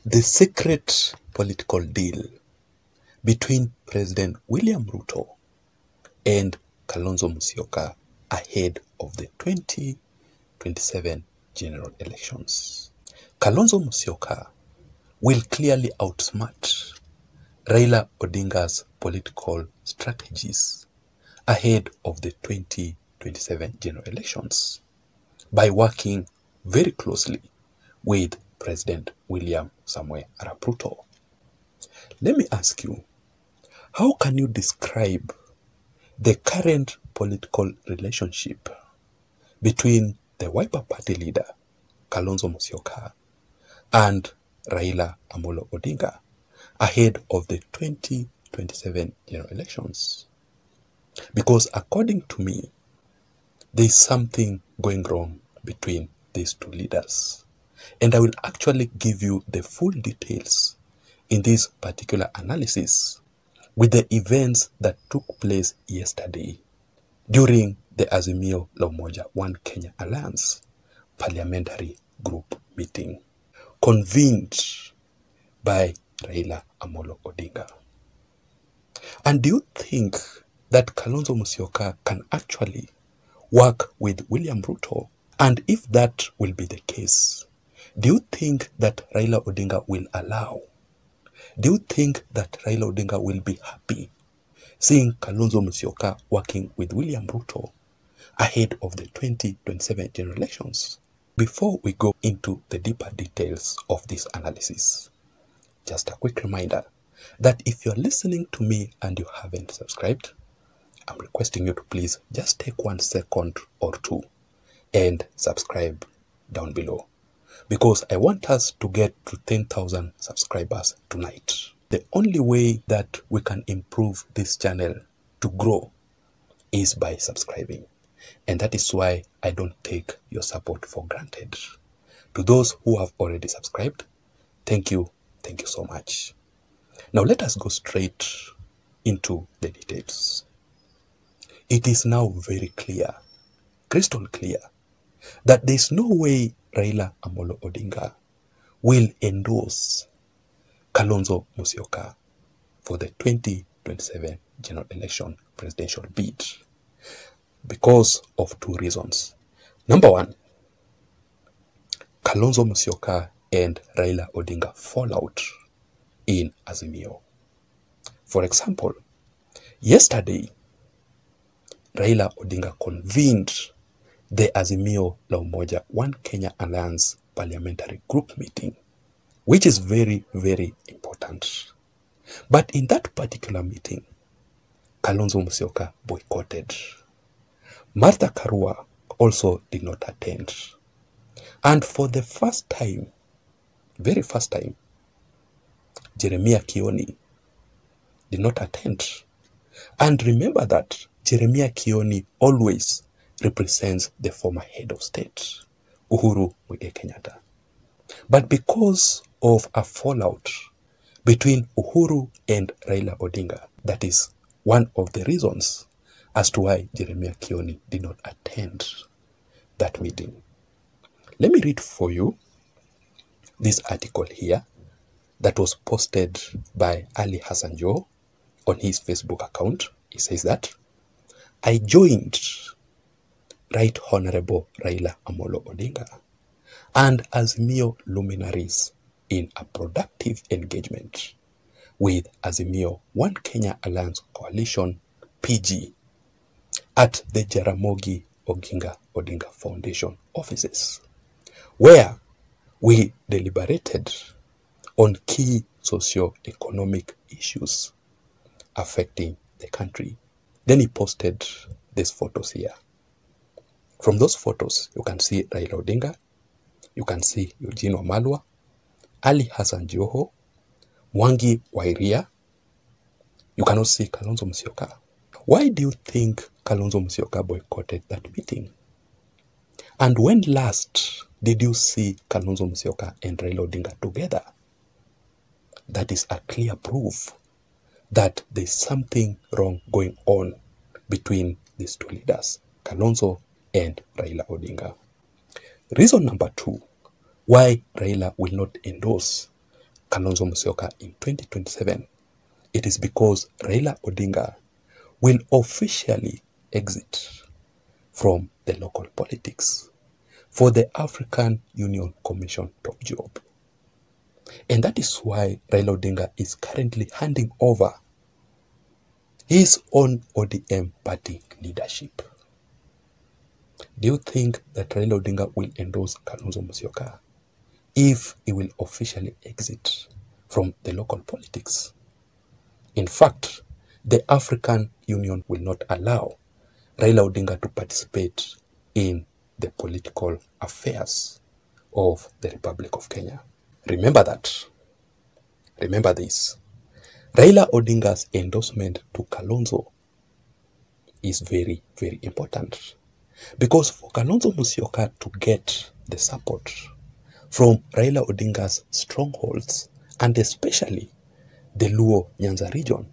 The secret political deal between President William Ruto and Kalonzo Musyoka ahead of the 2027 general elections. Kalonzo Musyoka will clearly outsmart Raila Odinga's political strategies ahead of the 2027 general elections by working very closely with President William Samoei Arap Ruto. Let me ask you, how can you describe the current political relationship between the Wiper Party leader, Kalonzo Musyoka, and Raila Amolo Odinga ahead of the 2027 general elections? Because according to me, there is something going wrong between these two leaders. And I will actually give you the full details in this particular analysis with the events that took place yesterday during the Azimio la Umoja One Kenya Alliance parliamentary group meeting convened by Raila Amolo Odinga. And do you think that Kalonzo Musyoka can actually work with William Ruto? And if that will be the case, do you think that Raila Odinga will allow? Do you think that Raila Odinga will be happy seeing Kalonzo Musyoka working with William Ruto ahead of the 2027 general elections? Before we go into the deeper details of this analysis, just a quick reminder that if you're listening to me and you haven't subscribed, I'm requesting you to please just take 1 second or two and subscribe down below, because I want us to get to 10,000 subscribers tonight. The only way that we can improve this channel to grow is by subscribing. And that is why I don't take your support for granted. To those who have already subscribed, thank you so much. Now let us go straight into the details. It is now very clear, crystal clear, that there is no way Raila Amolo Odinga will endorse Kalonzo Musyoka for the 2027 general election presidential bid because of two reasons. Number one, Kalonzo Musyoka and Raila Odinga fall out in Azimio. For example, yesterday, Raila Odinga convened the Azimio la Umoja One Kenya Alliance parliamentary group meeting, which is very, very important. But in that particular meeting, Kalonzo Musyoka boycotted. Martha Karua also did not attend. And for the first time, very first time, Jeremiah Kioni did not attend. And remember that Jeremiah Kioni always represents the former head of state, Uhuru Muigai Kenyatta. But because of a fallout between Uhuru and Raila Odinga, that is one of the reasons as to why Jeremiah Kioni did not attend that meeting. Let me read for you this article here that was posted by Ali Hassan Joho on his Facebook account. He says that, I joined Right Honorable Raila Amolo Odinga and Azimio luminaries in a productive engagement with Azimio One Kenya Alliance Coalition PG at the Jaramogi Oginga Odinga Foundation offices, where we deliberated on key socio-economic issues affecting the country. Then he posted these photos here. From those photos, you can see Raila Odinga, you can see Eugene Wamalwa, Ali Hassan Joho, Mwangi Wairia. You cannot see Kalonzo Musyoka. Why do you think Kalonzo Musyoka boycotted that meeting? And when last did you see Kalonzo Musyoka and Raila Odinga together? That is a clear proof that there's something wrong going on between these two leaders. Kalonzo and Raila Odinga. Reason number 2 why Raila will not endorse Kalonzo Musyoka in 2027, it is because Raila Odinga will officially exit from the local politics for the African Union Commission top job. And that is why Raila Odinga is currently handing over his own ODM party leadership. Do you think that Raila Odinga will endorse Kalonzo Musyoka if he will officially exit from the local politics? In fact, the African Union will not allow Raila Odinga to participate in the political affairs of the Republic of Kenya. Remember that. Remember this. Raila Odinga's endorsement to Kalonzo is very, very important. Because for Kalonzo Musyoka to get the support from Raila Odinga's strongholds, and especially the Luo Nyanza region,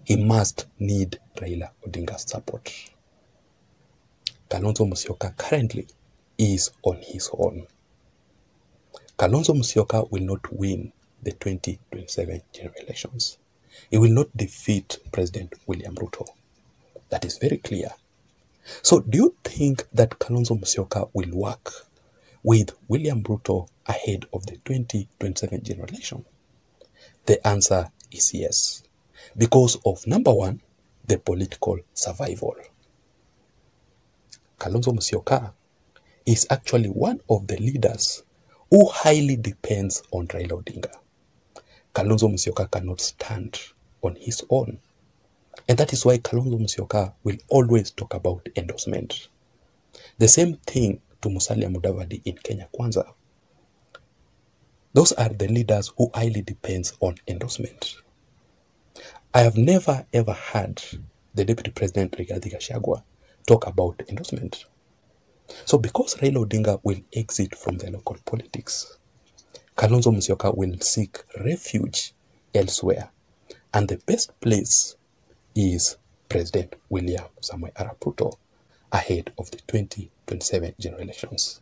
he must need Raila Odinga's support. Kalonzo Musyoka currently is on his own. Kalonzo Musyoka will not win the 2027 general elections. He will not defeat President William Ruto. That is very clear. So do you think that Kalonzo Musyoka will work with William Ruto ahead of the 2027 general election? The answer is yes. Because of number 1, the political survival. Kalonzo Musyoka is actually one of the leaders who highly depends on Raila Odinga. Kalonzo Musyoka cannot stand on his own. And that is why Kalonzo Musyoka will always talk about endorsement. The same thing to Musalia Mudavadi in Kenya Kwanza. Those are the leaders who highly depends on endorsement. I have never ever heard the Deputy President Rigathi Gachagua talk about endorsement. So because Raila Odinga will exit from the local politics, Kalonzo Musyoka will seek refuge elsewhere. And the best place is President William Samoei Arap Ruto ahead of the 2027 general elections.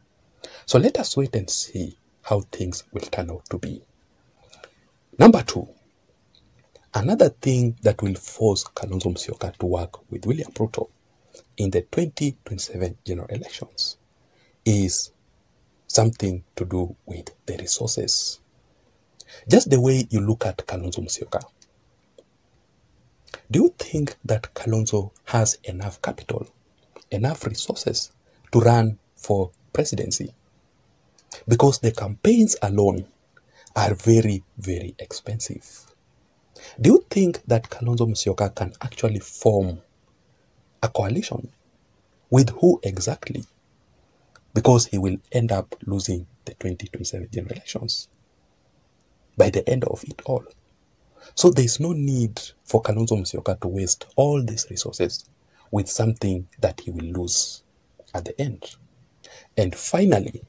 So let us wait and see how things will turn out to be. Number 2, another thing that will force Kalonzo Musyoka to work with William Ruto in the 2027 general elections is something to do with the resources. Just the way you look at Kalonzo Musyoka, do you think that Kalonzo has enough capital, enough resources to run for presidency? Because the campaigns alone are very, very expensive. Do you think that Kalonzo Musyoka can actually form a coalition? With who exactly? Because he will end up losing the 2027 general elections by the end of it all. So there is no need for Kalonzo Musyoka to waste all these resources with something that he will lose at the end. And finally,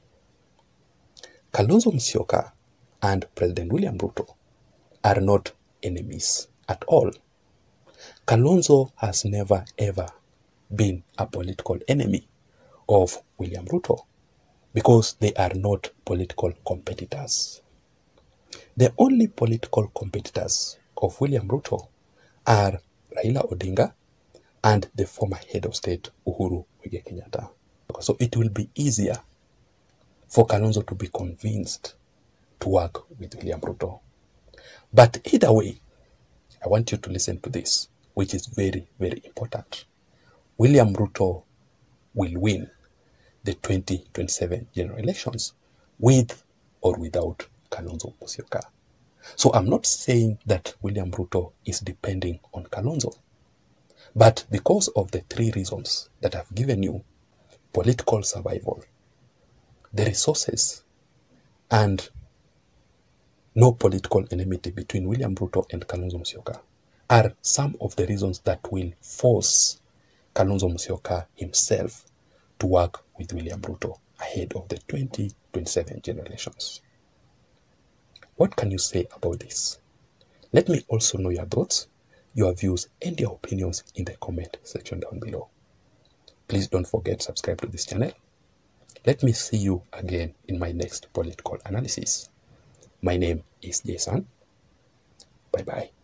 Kalonzo Musyoka and President William Ruto are not enemies at all. Kalonzo has never ever been a political enemy of William Ruto because they are not political competitors. The only political competitors of William Ruto are Raila Odinga and the former head of state Uhuru Muigai Kenyatta. So it will be easier for Kalonzo to be convinced to work with William Ruto. But either way, I want you to listen to this, which is very, very important. William Ruto will win the 2027 general elections with or without Kalonzo Musyoka. So I'm not saying that William Ruto is depending on Kalonzo, but because of the 3 reasons that I've given you, political survival, the resources, and no political enmity between William Ruto and Kalonzo Musyoka are some of the reasons that will force Kalonzo Musyoka himself to work with William Ruto ahead of the 2027 general elections. What can you say about this? Let me also know your thoughts, your views, and your opinions in the comment section down below. Please don't forget to subscribe to this channel. Let me see you again in my next political analysis. My name is Jason. Bye-bye.